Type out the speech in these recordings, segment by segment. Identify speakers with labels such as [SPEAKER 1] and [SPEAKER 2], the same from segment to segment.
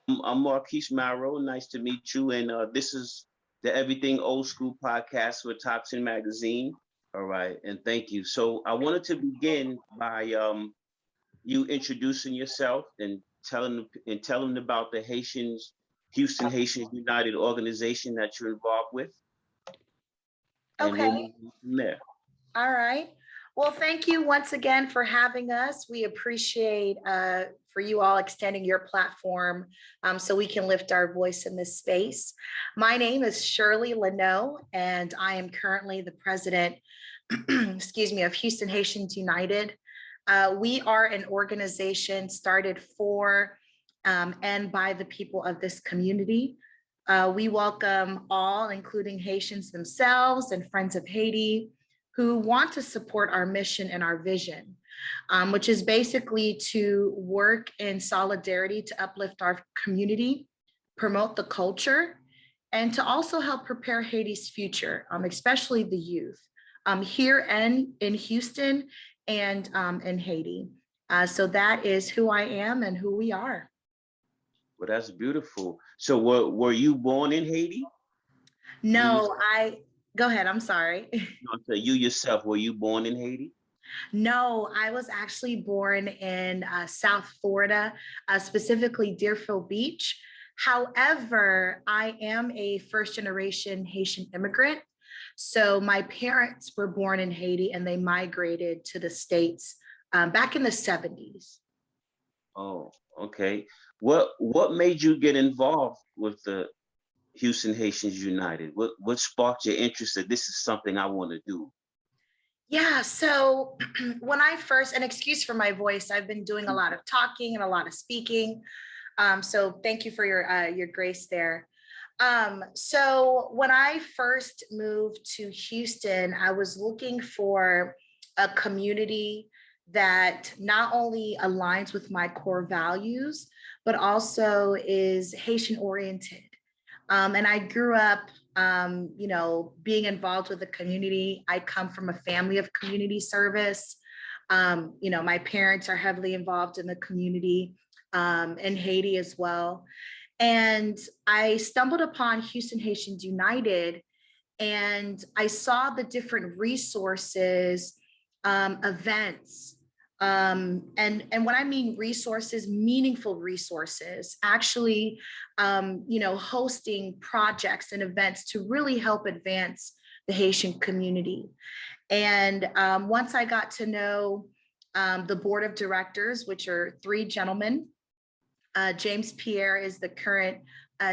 [SPEAKER 1] I'm Marquise Marrow. Nice to meet you. And this is the Everything Old School podcast with Tocsin Magazine. All right, and thank you. So I wanted to begin by you introducing yourself and telling about the Houston Haitians United organization that you're involved with, and we'll
[SPEAKER 2] Okay.
[SPEAKER 1] move on from there.
[SPEAKER 2] All right. Well, thank you once again for having us. We appreciate for you all extending your platform so we can lift our voice in this space. My name is Shirley Leno, and I am currently the president, excuse me, of Houston Haitians United. We are an organization started for and by the people of this community. We welcome all, including Haitians themselves and friends of Haiti, who want to support our mission and our vision, which is basically to work in solidarity to uplift our community, promote the culture, and to also help prepare Haiti's future, especially the youth, here and in Houston and in Haiti. So that is who I am and who we are.
[SPEAKER 1] Well, that's beautiful. So were you born in Haiti? You,
[SPEAKER 2] No, go ahead, I'm sorry.
[SPEAKER 1] so you yourself, were you born in Haiti?
[SPEAKER 2] No, I was actually born in South Florida, specifically Deerfield Beach. However, I am a first generation Haitian immigrant. So my parents were born in Haiti and they migrated to the States back in the 70s.
[SPEAKER 1] Oh, okay. What made you get involved with the Houston Haitians United? What sparked your interest that this is something I want to do?
[SPEAKER 2] Yeah, so when I first, and excuse for my voice, I've been doing a lot of talking and a lot of speaking. So thank you for your grace there. So when I first moved to Houston, I was looking for a community that not only aligns with my core values, but also is Haitian oriented. And I grew up, being involved with the community. I come from a family of community service. My parents are heavily involved in the community in Haiti as well. And I stumbled upon Houston Haitians United, and I saw the different resources, events, and when I mean resources, meaningful resources, actually, hosting projects and events to really help advance the Haitian community. And once I got to know the board of directors, which are three gentlemen, James Pierre is the current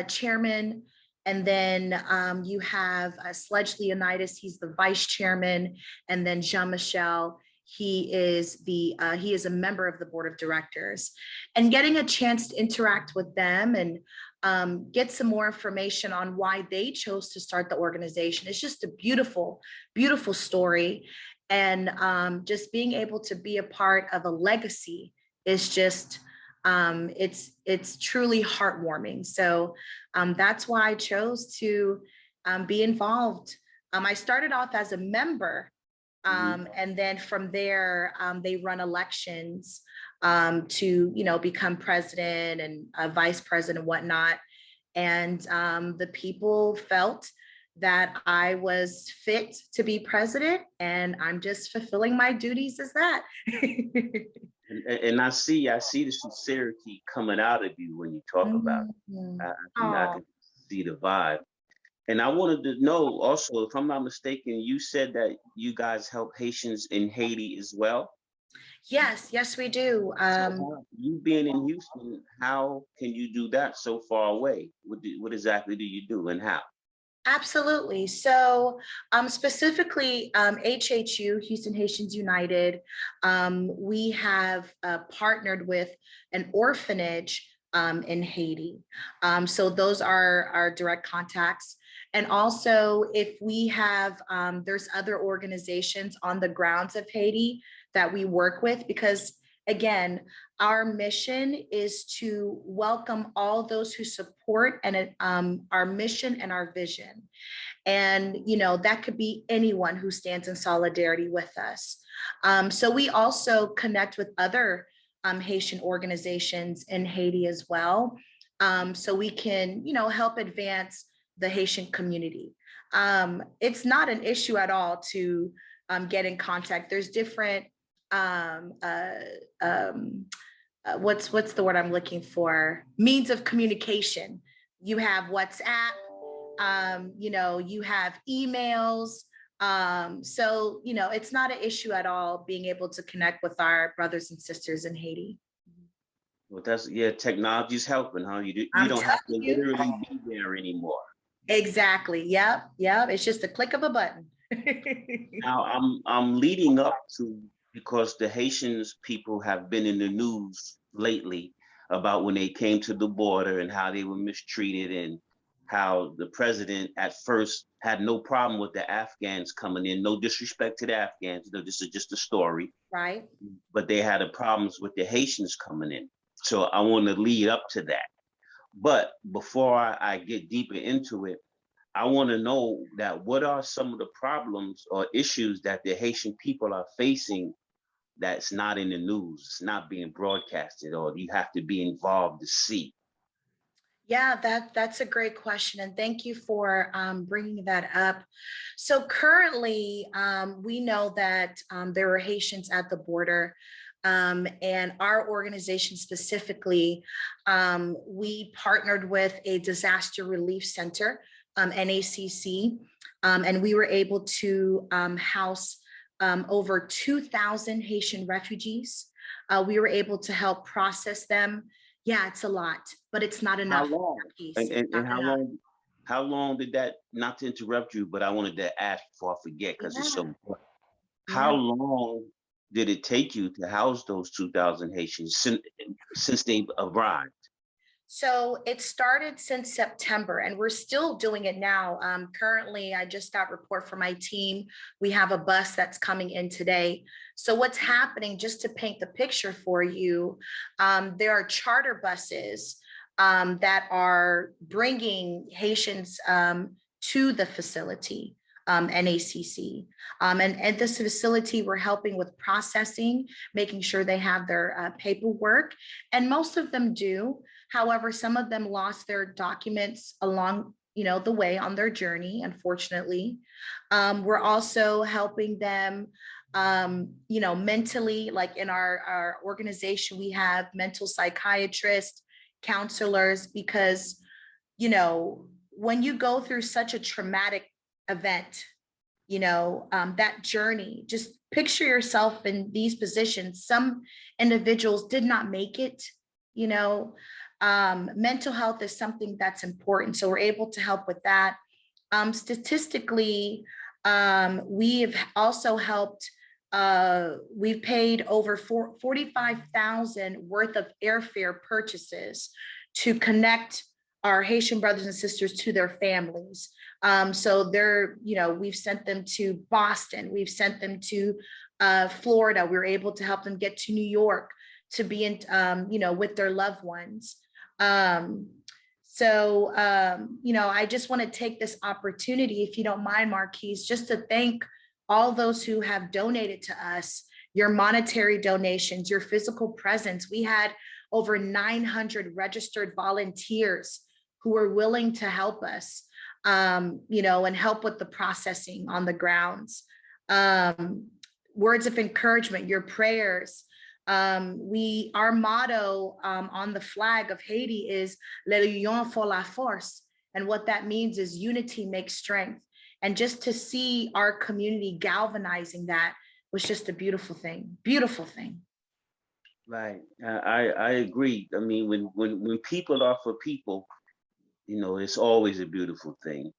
[SPEAKER 2] chairman. And then you have Sledge Leonidas, he's the vice chairman. And then Jean-Michel, he is a member of the board of directors. And getting a chance to interact with them and get some more information on why they chose to start the organization. It's just a beautiful, beautiful story. And just being able to be a part of a legacy is just, it's truly heartwarming. So that's why I chose to be involved. I started off as a member, and then from there, they run elections to become president and vice president and whatnot. And the people felt that I was fit to be president, and I'm just fulfilling my duties as that.
[SPEAKER 1] And I see the sincerity coming out of you when you talk about
[SPEAKER 2] Mhm.
[SPEAKER 1] it. I
[SPEAKER 2] Oh,
[SPEAKER 1] can see the vibe. And I wanted to know also, if I'm not mistaken, you said that you guys help Haitians in Haiti as well.
[SPEAKER 2] yes, we do.
[SPEAKER 1] So you being in Houston, how can you do that so far away? What exactly do you do and how?
[SPEAKER 2] Absolutely. So, specifically, HHU, Houston Haitians United, we have partnered with an orphanage in Haiti. So, those are our direct contacts. And also, if we have, there's other organizations on the grounds of Haiti that we work with, because again, our mission is to welcome all those who support and our mission and our vision. And, that could be anyone who stands in solidarity with us. So we also connect with other Haitian organizations in Haiti as well. so we can, help advance the Haitian community. It's not an issue at all to get in contact. There's different what's the word I'm looking for? Means of communication. You have WhatsApp, you have emails. So, it's not an issue at all being able to connect with our brothers and sisters in Haiti.
[SPEAKER 1] Well, technology's helping, huh? You
[SPEAKER 2] I'm
[SPEAKER 1] don't have to
[SPEAKER 2] telling you.
[SPEAKER 1] literally be there anymore.
[SPEAKER 2] Exactly. Yep. It's just a click of a button.
[SPEAKER 1] Now I'm leading up to, because the Haitians people have been in the news lately about when they came to the border and how they were mistreated, and how the president at first had no problem with the Afghans coming in. No disrespect to the Afghans, this is just a story.
[SPEAKER 2] Right.
[SPEAKER 1] But they had problems with the Haitians coming in. So I want to lead up to that. But before I get deeper into it, I want to know that what are some of the problems or issues that the Haitian people are facing that's not in the news, it's not being broadcasted, or you have to be involved to see?
[SPEAKER 2] Yeah, that's a great question, and thank you for bringing that up. So currently, we know that there are Haitians at the border, and our organization specifically, we partnered with a disaster relief center, NACC, and we were able to house over 2,000 Haitian refugees. We were able to help process them. Yeah, it's a lot, but it's not enough.
[SPEAKER 1] How long? And how long did that, not to interrupt you, but I wanted to ask before I forget, because it's so important. How long did it take you to house those 2,000 Haitians since they've arrived?
[SPEAKER 2] So it started since September, and we're still doing it now. Currently, I just got a report from my team. We have a bus that's coming in today. So what's happening, just to paint the picture for you, there are charter buses that are bringing Haitians to the facility. NACC. And at this facility, we're helping with processing, making sure they have their paperwork, and most of them do. However, some of them lost their documents along, the way on their journey, unfortunately. We're also helping them, mentally, like in our organization, we have mental psychiatrists, counselors, because, when you go through such a traumatic event, that journey, just picture yourself in these positions. Some individuals did not make it. Mental health is something that's important, so we're able to help with that. Statistically, we've also helped, we've paid over 45,000 worth of airfare purchases to connect our Haitian brothers and sisters to their families. So they're, we've sent them to Boston, we've sent them to Florida. We were able to help them get to New York to be in, with their loved ones. I just want to take this opportunity, if you don't mind, Marquise, just to thank all those who have donated to us, your monetary donations, your physical presence. We had over 900 registered volunteers who were willing to help us, and help with the processing on the grounds. Words of encouragement, your prayers. Our motto on the flag of Haiti is "L'union fait la force," and what that means is unity makes strength. And just to see our community galvanizing that was just a beautiful thing. Beautiful thing.
[SPEAKER 1] Right. I agree. I mean, when people are for people, it's always a beautiful thing.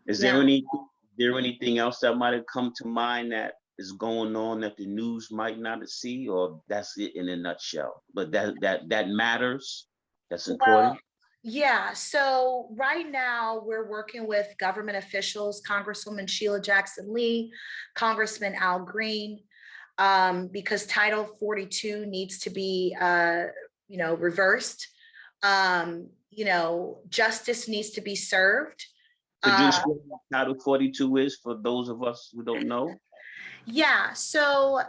[SPEAKER 1] Is there anything else that might have come to mind that is going on that the news might not see, or that's it in a nutshell? But that matters. That's important.
[SPEAKER 2] Well, yeah. So right now we're working with government officials, Congresswoman Sheila Jackson Lee, Congressman Al Green, because Title 42 needs to be, reversed. Justice needs to be served.
[SPEAKER 1] Could you explain what Title 42 is for those of us who don't know?
[SPEAKER 2] Yeah, so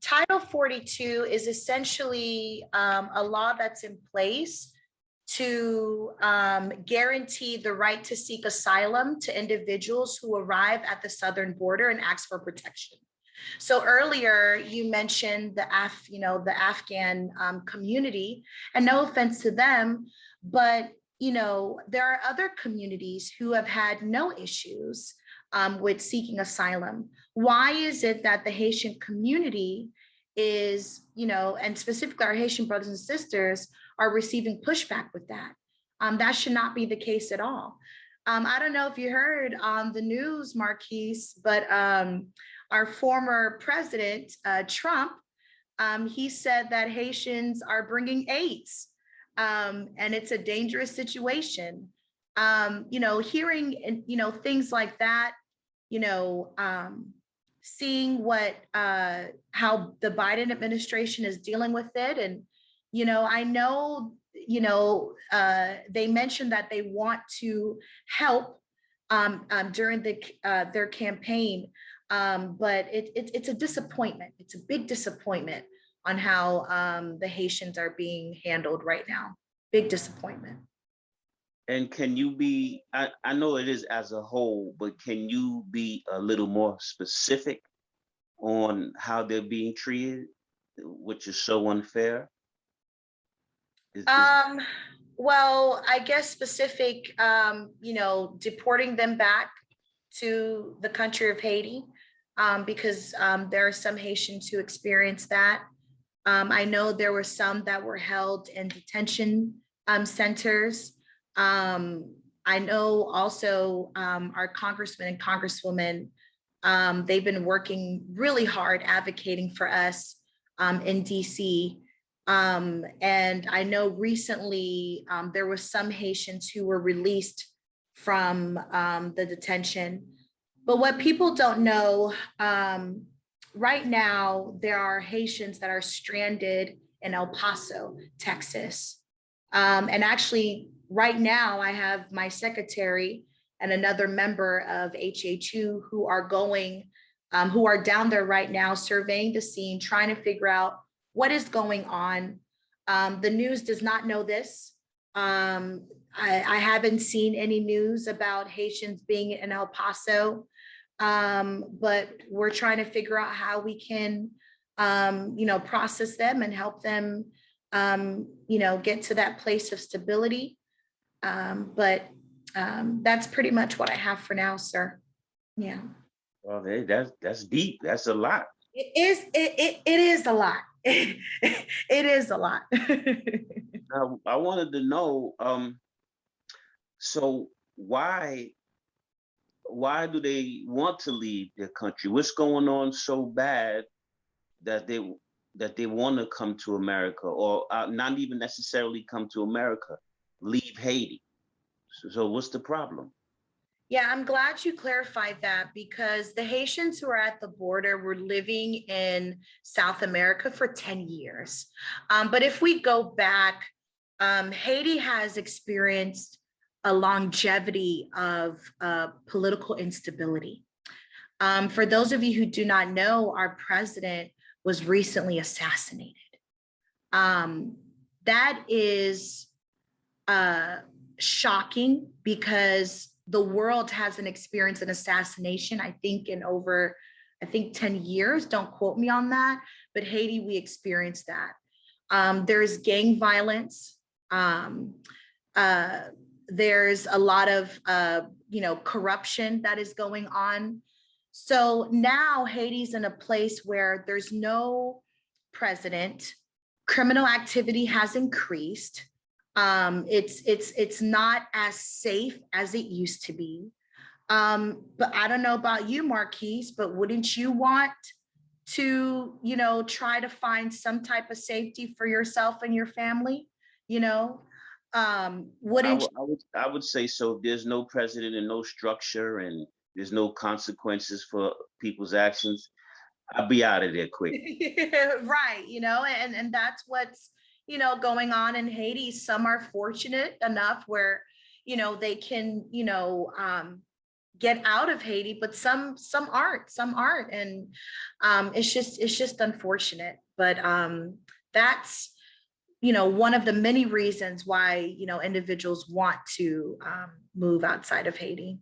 [SPEAKER 2] Title 42 is essentially a law that's in place to guarantee the right to seek asylum to individuals who arrive at the southern border and ask for protection. So earlier you mentioned the Afghan community, and no offense to them, but there are other communities who have had no issues with seeking asylum. Why is it that the Haitian community is, and specifically our Haitian brothers and sisters are receiving pushback with that? That should not be the case at all. I don't know if you heard on the news, Marquise, but our former president, Trump, he said that Haitians are bringing AIDS, and it's a dangerous situation. Hearing, things like that, seeing how the Biden administration is dealing with it. And, I know, they mentioned that they want to help during their campaign. But it's a disappointment. It's a big disappointment on how the Haitians are being handled right now. Big disappointment.
[SPEAKER 1] And can you be, I know it is as a whole, but can you be a little more specific on how they're being treated, which is so unfair?
[SPEAKER 2] Well, I guess specific, deporting them back to the country of Haiti, because there are some Haitians who experienced that. I know there were some that were held in detention centers. I know also our congressmen and congresswomen, they've been working really hard advocating for us in DC. And I know recently there were some Haitians who were released from the detention. But what people don't know, right now, there are Haitians that are stranded in El Paso, Texas. And actually, right now, I have my secretary and another member of HH2 who are who are down there right now, surveying the scene, trying to figure out what is going on. The news does not know this. I haven't seen any news about Haitians being in El Paso, but we're trying to figure out how we can, process them and help them, get to that place of stability. But that's pretty much what I have for now, sir. Yeah.
[SPEAKER 1] Well, that's deep. That's a lot.
[SPEAKER 2] It is a lot. It is a lot.
[SPEAKER 1] Now, I wanted to know, so why do they want to leave their country? What's going on so bad that they want to come to America, or not even necessarily come to America, leave Haiti? So what's the problem?
[SPEAKER 2] Yeah, I'm glad you clarified that, because the Haitians who are at the border were living in South America for 10 years. But if we go back, Haiti has experienced a longevity of political instability. For those of you who do not know, our president was recently assassinated. That is shocking, because the world hasn't experienced an assassination, I think, in over, 10 years. Don't quote me on that, but Haiti, we experienced that. There's gang violence. There's a lot of, corruption that is going on. So now Haiti's in a place where there's no president. Criminal activity has increased. It's not as safe as it used to be. But I don't know about you, Marquise, but wouldn't you want to, try to find some type of safety for yourself and your family? Wouldn't
[SPEAKER 1] I would say so. There's no president and no structure, and there's no consequences for people's actions. I'll be out of there quick.
[SPEAKER 2] Right, and that's what's going on in Haiti. Some are fortunate enough where they can get out of Haiti, but some aren't, and it's just unfortunate. But that's one of the many reasons why, individuals want to move outside of Haiti.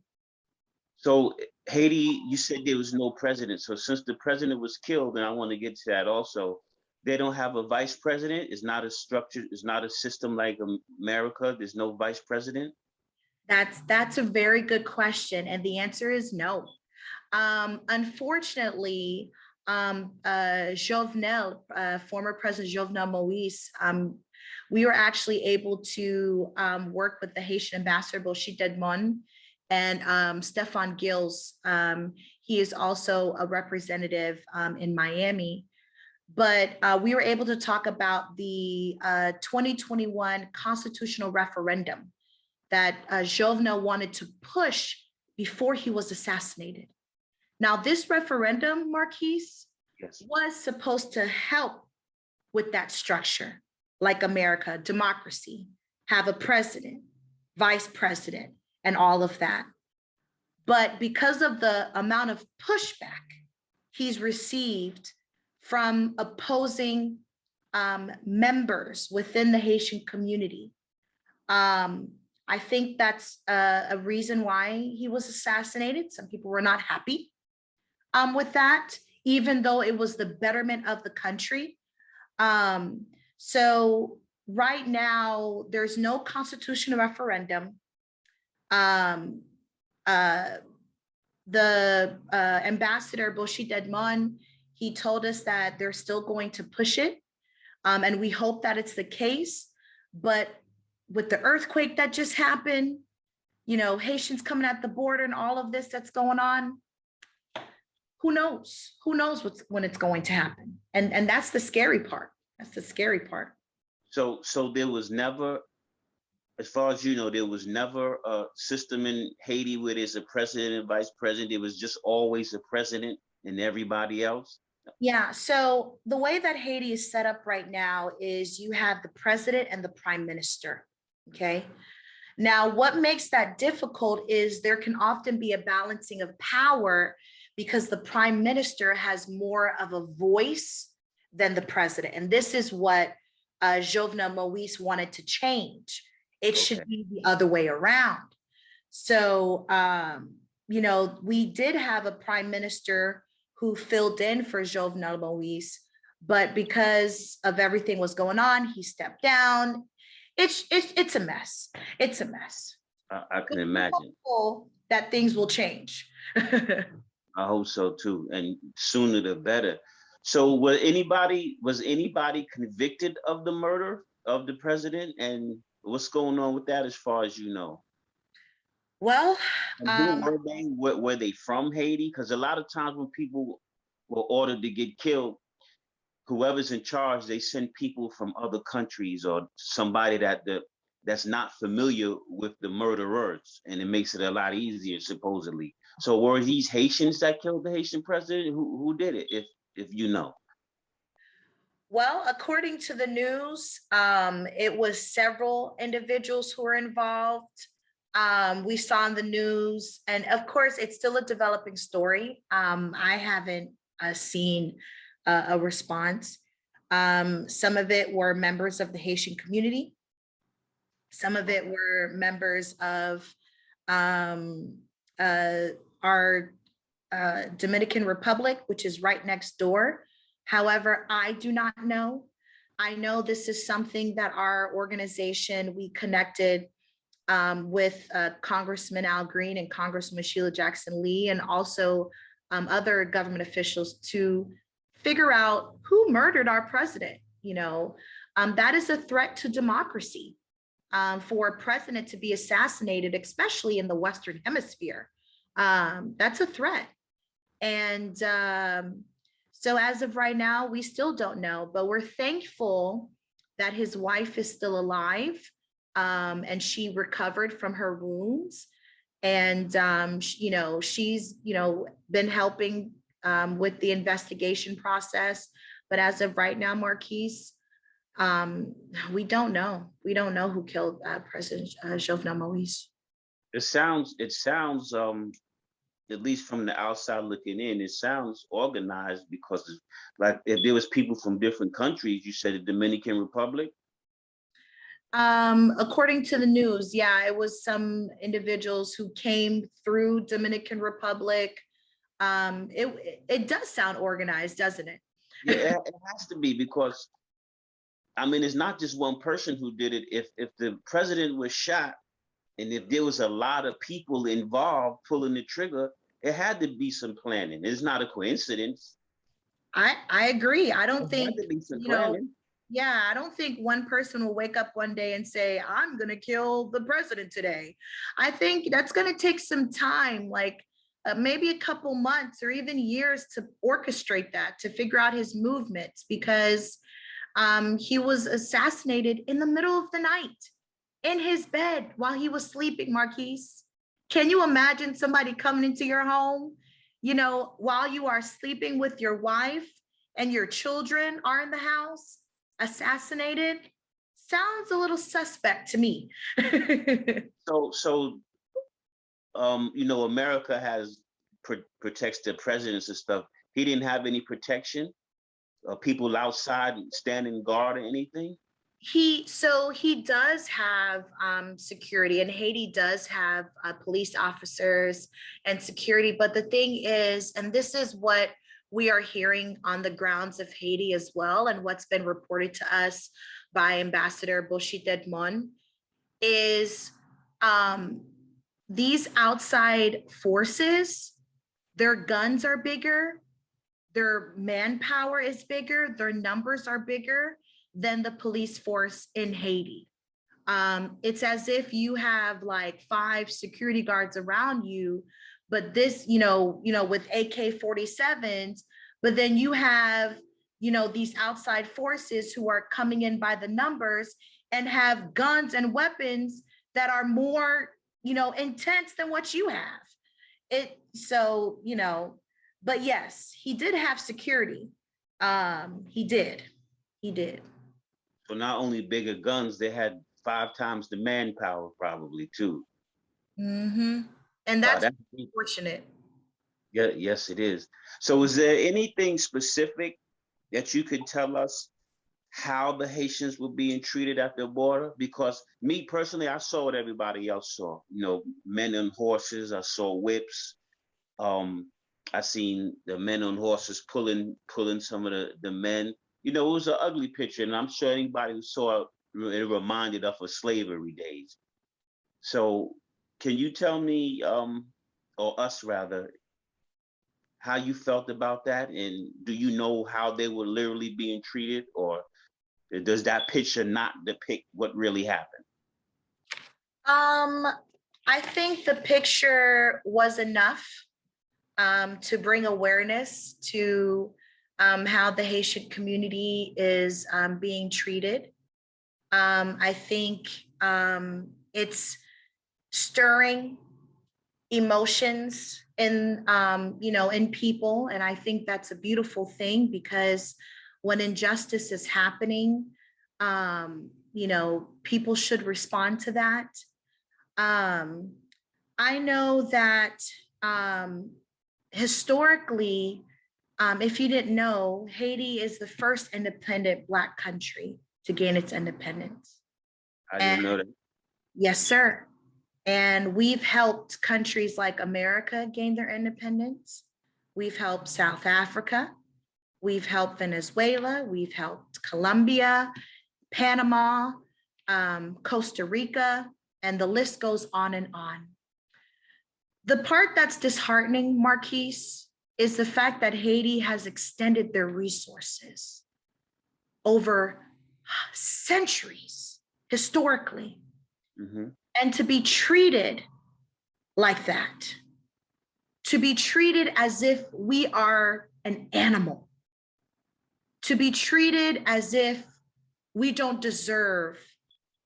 [SPEAKER 1] So Haiti, you said there was no president. So since the president was killed, and I want to get to that also, they don't have a vice president. It's not a structure. It's not a system like America. There's no vice president.
[SPEAKER 2] That's a very good question, and the answer is no. Unfortunately, Jovenel, former President Jovenel Moise, we were actually able to work with the Haitian ambassador, Boshi Dedmon, and Stefan Gills. He is also a representative in Miami. But we were able to talk about the 2021 constitutional referendum that Jovenel wanted to push before he was assassinated. Now, this referendum, Marquise,
[SPEAKER 1] Yes.
[SPEAKER 2] was supposed to help with that structure, like America, democracy, have a president, vice president, and all of that. But because of the amount of pushback he's received from opposing members within the Haitian community, I think that's a reason why he was assassinated. Some people were not happy with that, even though it was the betterment of the country. So right now, there's no constitutional referendum. The ambassador Boshi Dedmon, he told us that they're still going to push it, and we hope that it's the case. But with the earthquake that just happened, Haitians coming at the border and all of this that's going on, who knows? Who knows when it's going to happen? And that's the scary part. That's the scary part.
[SPEAKER 1] So there was never, as far as you know, there was never a system in Haiti where there's a president and vice president. It was just always a president and everybody else.
[SPEAKER 2] Yeah, so the way that Haiti is set up right now is you have the president and the prime minister, okay? Now, what makes that difficult is there can often be a balancing of power because the prime minister has more of a voice than the president. And this is what Jovenel Moise wanted to change. It should be the other way around. So, we did have a prime minister who filled in for Jovenel Moise, but because of everything was going on, he stepped down. It's a mess. It's a mess.
[SPEAKER 1] I can imagine
[SPEAKER 2] that things will change.
[SPEAKER 1] I hope so too, and sooner the better. So was anybody convicted of the murder of the president, and what's going on with that as far as you know?
[SPEAKER 2] Well,
[SPEAKER 1] and who were they? Were they from Haiti? Because a lot of times when people were ordered to get killed, whoever's in charge, they send people from other countries or somebody that's not familiar with the murderers, and it makes it a lot easier, supposedly. So were these Haitians that killed the Haitian president? Who did it, if you know?
[SPEAKER 2] Well, according to the news, it was several individuals who were involved. We saw in the news, and of course, it's still a developing story. I haven't seen a response. Some of it were members of the Haitian community. Some of it were members of our Dominican Republic, which is right next door. However, I do not know. I know this is something that our organization, we connected with Congressman Al Green and Congressman Sheila Jackson Lee, and also other government officials to figure out who murdered our president. That is a threat to democracy. For a president to be assassinated, especially in the Western Hemisphere, that's a threat. And so as of right now, we still don't know, but we're thankful that his wife is still alive, and she recovered from her wounds. And, she's, been helping with the investigation process. But as of right now, Marquise, we don't know. We don't know who killed President Jovenel Moise.
[SPEAKER 1] It sounds, at least from the outside looking in, it sounds organized, because like if there was people from different countries, you said the Dominican Republic.
[SPEAKER 2] According to the news, yeah, it was some individuals who came through Dominican Republic. It does sound organized, doesn't it?
[SPEAKER 1] Yeah, it has to be because I mean it's not just one person who did it. If the president was shot and if there was a lot of people involved pulling the trigger, it had to be some planning. It's not a coincidence.
[SPEAKER 2] I agree. I
[SPEAKER 1] It
[SPEAKER 2] don't
[SPEAKER 1] had
[SPEAKER 2] think,
[SPEAKER 1] to be some
[SPEAKER 2] you know,
[SPEAKER 1] planning.
[SPEAKER 2] yeah, I don't think one person will wake up one day and say, I'm going to kill the president today. I think that's going to take some time, like maybe a couple months or even years to orchestrate that, to figure out his movements, because he was assassinated in the middle of the night in his bed while he was sleeping, Marquise. Can you imagine somebody coming into your home, while you are sleeping with your wife and your children are in the house, assassinated? Sounds a little suspect to me.
[SPEAKER 1] So America has protects the presidents and stuff. He didn't have any protection. People outside standing guard or anything.
[SPEAKER 2] He does have security, and Haiti does have police officers and security. But the thing is, and this is what we are hearing on the grounds of Haiti as well, and what's been reported to us by Ambassador Boshit Edmond, is these outside forces, their guns are bigger, their manpower is bigger, their numbers are bigger than the police force in Haiti. It's as if you have like 5 security guards around you, but this, with AK-47s, but then you have, these outside forces who are coming in by the numbers and have guns and weapons that are more, intense than what you have. But yes, he did have security. He did.
[SPEAKER 1] So not only bigger guns, they had 5 times the manpower probably too.
[SPEAKER 2] Mm-hmm. And
[SPEAKER 1] Wow,
[SPEAKER 2] that's
[SPEAKER 1] that's
[SPEAKER 2] unfortunate.
[SPEAKER 1] yeah, yes, it is. So is there anything specific that you could tell us how the Haitians were being treated at the border? Because me personally, I saw what everybody else saw. Men on horses. I saw whips. Um, I seen the men on horses pulling some of the men. It was an ugly picture, and I'm sure anybody who saw it, it reminded of slavery days. So, can you tell me, or us rather, how you felt about that, and do you know how they were literally being treated, or does that picture not depict what really happened?
[SPEAKER 2] Um, I think the picture was enough to bring awareness to how the Haitian community is being treated. I think it's stirring emotions in people, and I think that's a beautiful thing, because when injustice is happening, people should respond to that. I know that historically, if you didn't know, Haiti is the first independent Black country to gain its independence.
[SPEAKER 1] I didn't know
[SPEAKER 2] And
[SPEAKER 1] that.
[SPEAKER 2] yes, sir. And we've helped countries like America gain their independence. We've helped South Africa. We've helped Venezuela. We've helped Colombia, Panama, Costa Rica, and the list goes on and on. The part that's disheartening, Marquise, is the fact that Haiti has extended their resources over centuries, historically.
[SPEAKER 1] Mm-hmm.
[SPEAKER 2] And to be treated like that, to be treated as if we are an animal, to be treated as if we don't deserve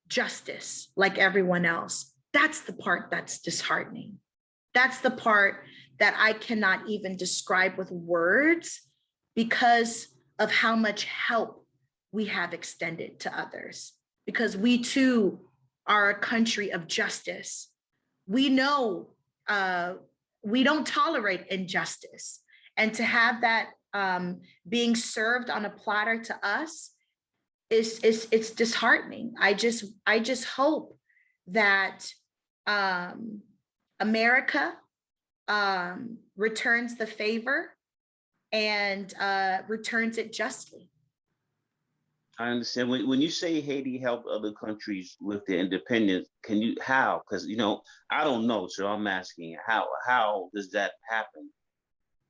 [SPEAKER 2] justice like everyone else, that's the part that's disheartening. That's the part that I cannot even describe with words, because of how much help we have extended to others, because we too are a country of justice. We know we don't tolerate injustice. And to have that being served on a platter to us, it's disheartening. I just hope that America returns the favor and returns it justly.
[SPEAKER 1] I understand. When you say Haiti helped other countries with their independence, can you how? Because I don't know, so I'm asking how does that happen?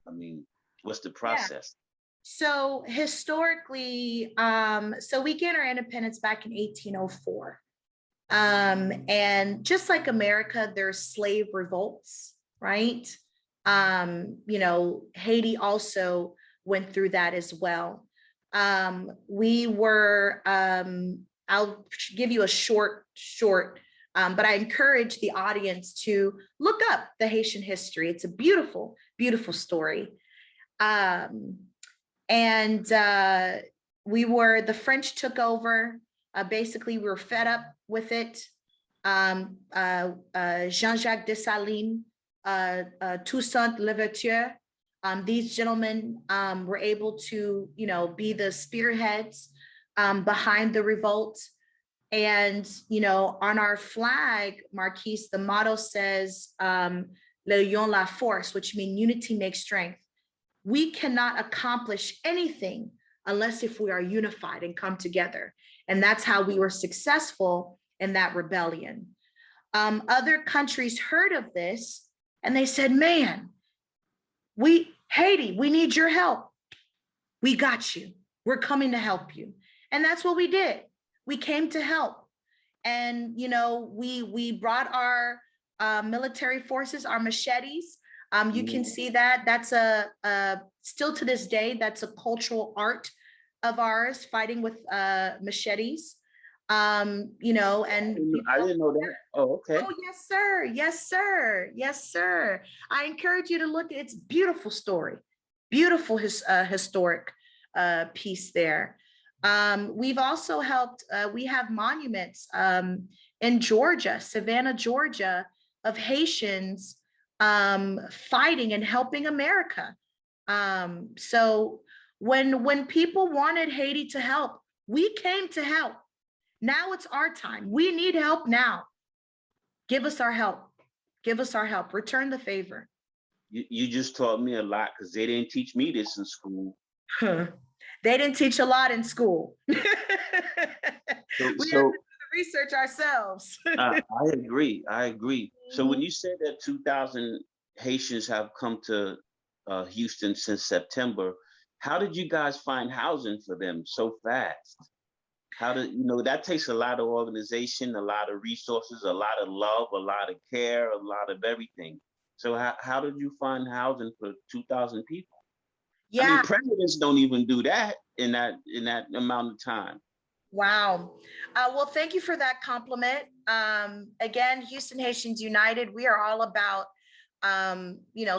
[SPEAKER 1] I mean, what's the
[SPEAKER 2] Yeah.
[SPEAKER 1] process?
[SPEAKER 2] So historically, so we gained our independence back in 1804. And just like America, there's slave revolts, right? Haiti also went through that as well. We were, I'll give you a short, but I encourage the audience to look up the Haitian history. It's a beautiful, beautiful story. And the French took over. Basically, we were fed up with it. Jean-Jacques Dessalines, Toussaint Louverture, these gentlemen were able to, be the spearheads behind the revolt. And, on our flag, Marquise, the motto says, "L'union la force," which means unity makes strength. We cannot accomplish anything unless if we are unified and come together. And that's how we were successful in that rebellion. Other countries heard of this and they said, man, Haiti, we need your help. We got you. We're coming to help you. And that's what we did. We came to help. And, we brought our military forces, our machetes. You can see that. That's still to this day, that's a cultural art of ours, fighting with machetes. And
[SPEAKER 1] I didn't know that. Oh, okay.
[SPEAKER 2] Oh, yes, sir. Yes, sir. Yes, sir. I encourage you to look at its beautiful story, beautiful historic piece there. We've also helped, we have monuments in Georgia, Savannah, Georgia, of Haitians fighting and helping America. So when people wanted Haiti to help, we came to help. Now it's our time. We need help now. Give us our help. Give us our help. Return the favor.
[SPEAKER 1] You just taught me a lot because they didn't teach me this in school.
[SPEAKER 2] They didn't teach a lot in school. We
[SPEAKER 1] So,
[SPEAKER 2] have to do the research ourselves.
[SPEAKER 1] I agree. I agree. So when you said that 2,000 Haitians have come to Houston since September, how did you guys find housing for them so fast? How did that takes a lot of organization, a lot of resources, a lot of love, a lot of care, a lot of everything. So how did you find housing for 2,000 people?
[SPEAKER 2] Yeah.
[SPEAKER 1] I mean, presidents don't even do that in that amount of time.
[SPEAKER 2] Wow. Well, thank you for that compliment. Again, Houston Haitians United, we are all about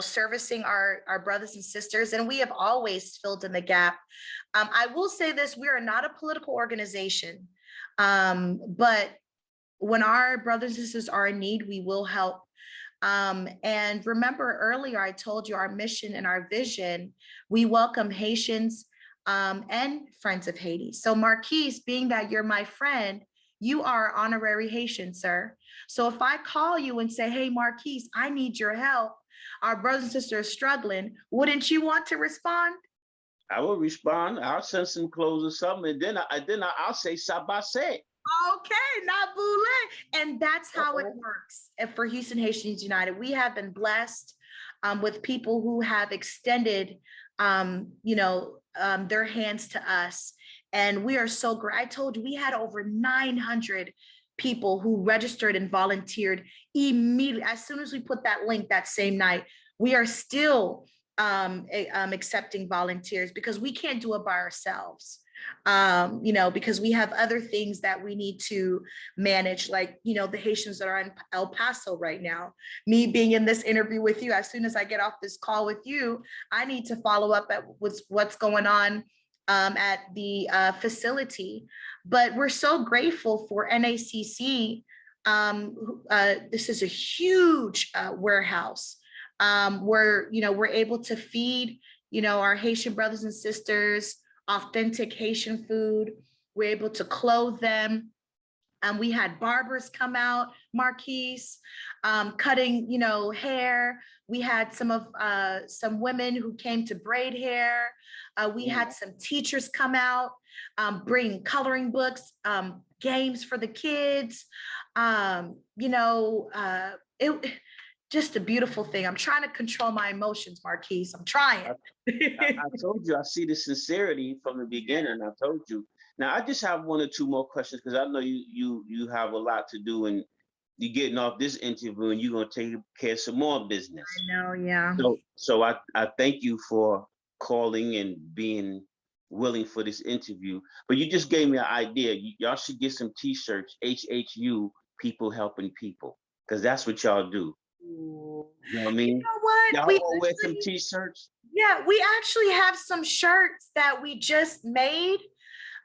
[SPEAKER 2] servicing our brothers and sisters, and we have always filled in the gap. I will say this, we are not a political organization, but when our brothers and sisters are in need, we will help. And remember earlier, I told you our mission and our vision, we welcome Haitians and friends of Haiti. So Marquise, being that you're my friend, you are honorary Haitian, sir. So if I call you and say, hey, Marquise, I need your help, our brothers and sisters are struggling, wouldn't you want to respond?
[SPEAKER 1] I will respond. I'll send some clothes or something, and then I'll say sabase.
[SPEAKER 2] Okay, Nabule. And that's how it works. And for Houston Haitians United, we have been blessed with people who have extended, their hands to us. And we are so great. I told you we had over 900 people who registered and volunteered immediately. As soon as we put that link that same night, we are still accepting volunteers because we can't do it by ourselves. Because we have other things that we need to manage, like, the Haitians that are in El Paso right now. Me being in this interview with you, as soon as I get off this call with you, I need to follow up at what's going on at the facility. But we're so grateful for NACC. This is a huge warehouse where, we're able to feed, our Haitian brothers and sisters authentic Haitian food. We're able to clothe them. We had barbers come out, Marquise, cutting, hair. We had some women who came to braid hair. We had some teachers come out, bring coloring books, games for the kids. It just a beautiful thing. I'm trying to control my emotions, Marquise. I'm trying.
[SPEAKER 1] I told you, I see the sincerity from the beginning. I told you. Now I just have one or two more questions because I know you have a lot to do and you're getting off this interview and you're gonna take care of some more business.
[SPEAKER 2] I know, yeah.
[SPEAKER 1] So I thank you for calling and being willing for this interview. But you just gave me an idea. Y'all should get some t-shirts, HHU, people helping people, because that's what y'all do. You know what I mean?
[SPEAKER 2] You know what?
[SPEAKER 1] Y'all all wear some t-shirts?
[SPEAKER 2] Yeah, we actually have some shirts that we just made,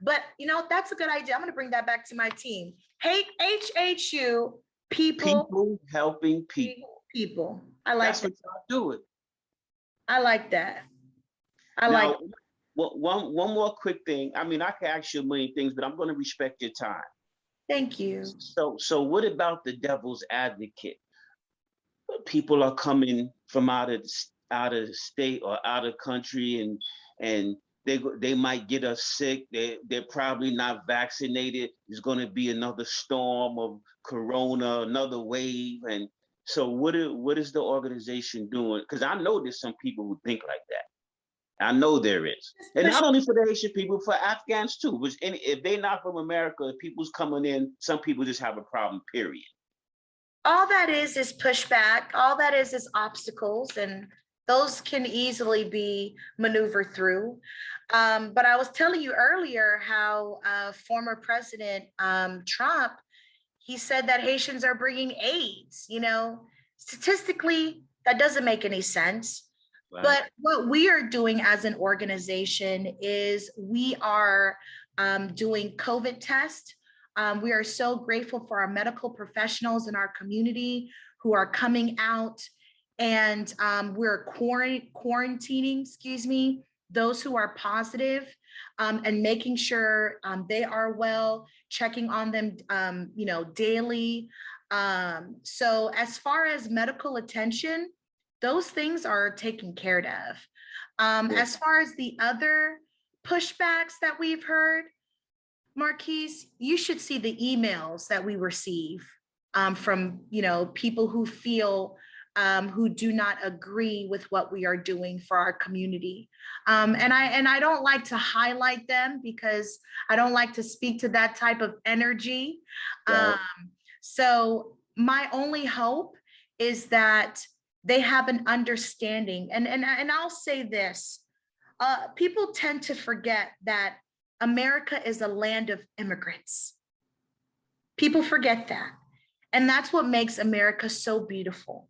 [SPEAKER 2] but that's a good idea. I'm gonna bring that back to my team. HHU, people
[SPEAKER 1] helping people.
[SPEAKER 2] People. I like
[SPEAKER 1] that's
[SPEAKER 2] that.
[SPEAKER 1] What y'all do it.
[SPEAKER 2] I like that.
[SPEAKER 1] One more quick thing. I mean, I can ask you a million things, but I'm going to respect your time.
[SPEAKER 2] Thank you.
[SPEAKER 1] So what about the devil's advocate? People are coming from out of state or out of country, and they might get us sick. They're probably not vaccinated. There's going to be another storm of corona, another wave, and so what is the organization doing? Because I know there's some people who think like that. I know there is, and not only for the Haitian people, for Afghans too. Which if they're not from America, if people's coming in, some people just have a problem. Period.
[SPEAKER 2] All that is pushback. All that is obstacles, and those can easily be maneuvered through. But I was telling you earlier how former President Trump, he said that Haitians are bringing AIDS. Statistically, that doesn't make any sense. Right. But what we are doing as an organization is we are doing COVID tests. We are so grateful for our medical professionals in our community who are coming out, and we're quarantining, those who are positive, and making sure they are well, checking on them, daily. So as far as medical attention, those things are taken care of. As far as the other pushbacks that we've heard, Marquise, you should see the emails that we receive from people who feel who do not agree with what we are doing for our community. And I don't like to highlight them because I don't like to speak to that type of energy. Right. So my only hope is that they have an understanding. And I'll say this, people tend to forget that America is a land of immigrants. People forget that. And that's what makes America so beautiful.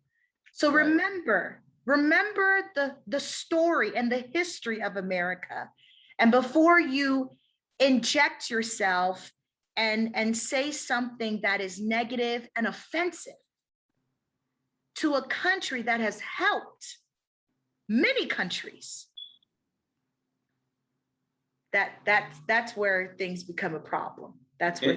[SPEAKER 2] So remember the story and the history of America. And before you inject yourself and say something that is negative and offensive to a country that has helped many countries, that's where things become a problem. That's where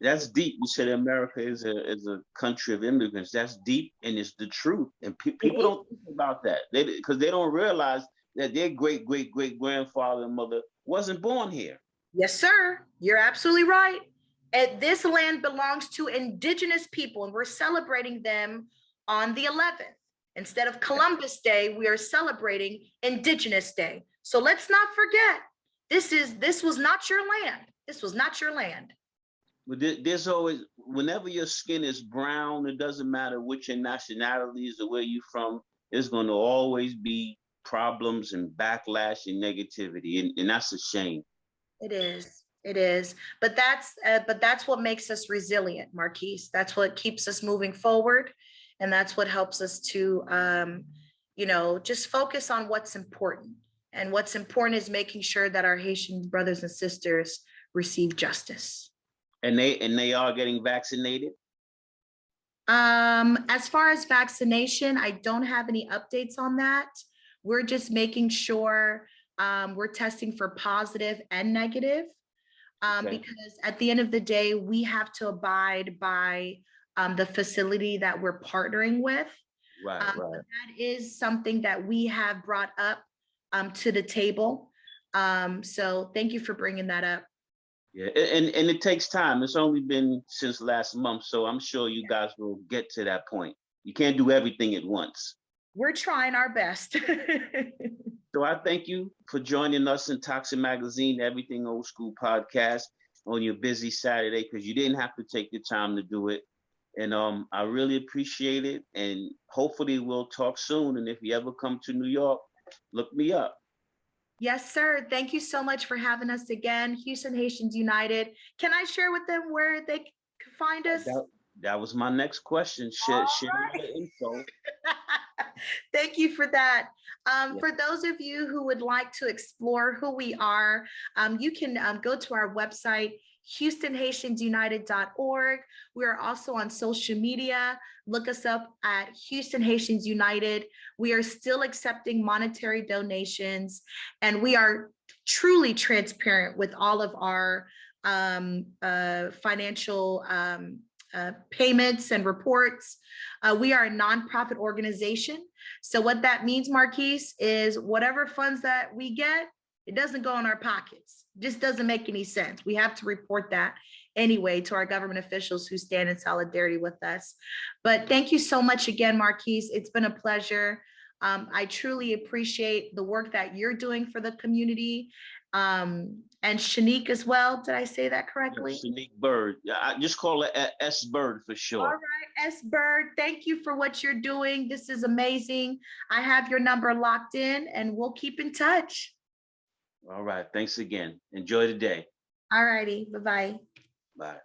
[SPEAKER 1] that's deep. You said America is a country of immigrants. That's deep, and it's the truth. And people don't think about that because they don't realize that their great grandfather and mother wasn't born here.
[SPEAKER 2] Yes, sir. You're absolutely right. And this land belongs to indigenous people, and we're celebrating them on the 11th. Instead of Columbus Day, we are celebrating Indigenous Day. So let's not forget, this was not your land. This was not your land.
[SPEAKER 1] But there's always, whenever your skin is brown, it doesn't matter what your nationality is or where you're from, there's going to always be problems and backlash and negativity, and that's a shame.
[SPEAKER 2] It is. But that's what makes us resilient, Marquise. That's what keeps us moving forward, and that's what helps us to, just focus on what's important. And what's important is making sure that our Haitian brothers and sisters receive justice.
[SPEAKER 1] And they are getting vaccinated?
[SPEAKER 2] As far as vaccination, I don't have any updates on that. We're just making sure we're testing for positive and negative.
[SPEAKER 1] Okay.
[SPEAKER 2] because at the end of the day, we have to abide by the facility that we're partnering with.
[SPEAKER 1] Right, right.
[SPEAKER 2] That is something that we have brought up to the table. So thank you for bringing that up.
[SPEAKER 1] Yeah, and it takes time. It's only been since last month, so I'm sure you guys will get to that point. You can't do everything at once.
[SPEAKER 2] We're trying our best.
[SPEAKER 1] So I thank you for joining us in Tocsin Magazine, Everything Old School podcast on your busy Saturday, because you didn't have to take the time to do it. And I really appreciate it. And hopefully we'll talk soon. And if you ever come to New York, look me up.
[SPEAKER 2] Yes, sir. Thank you so much for having us again. Houston Haitians United. Can I share with them where they can find us?
[SPEAKER 1] That was my next question. Share the info.
[SPEAKER 2] Thank you for that.
[SPEAKER 1] Yeah.
[SPEAKER 2] For those of you who would like to explore who we are, you can go to our website, HoustonHaitiansUnited.org. We are also on social media. Look us up at Houston Haitians United. We are still accepting monetary donations, and we are truly transparent with all of our financial payments and reports. We are a nonprofit organization. So what that means, Marquise, is whatever funds that we get, it doesn't go in our pockets. It just doesn't make any sense. We have to report that anyway to our government officials who stand in solidarity with us. But thank you so much again, Marquise. It's been a pleasure. I truly appreciate the work that you're doing for the community. And Shanique as well. Did I say that correctly?
[SPEAKER 1] Shanique Bird. I just call her S Bird for short.
[SPEAKER 2] All right, S Bird. Thank you for what you're doing. This is amazing. I have your number locked in, and we'll keep in touch.
[SPEAKER 1] All right. Thanks again. Enjoy the day.
[SPEAKER 2] All righty. Bye-bye.
[SPEAKER 1] Bye.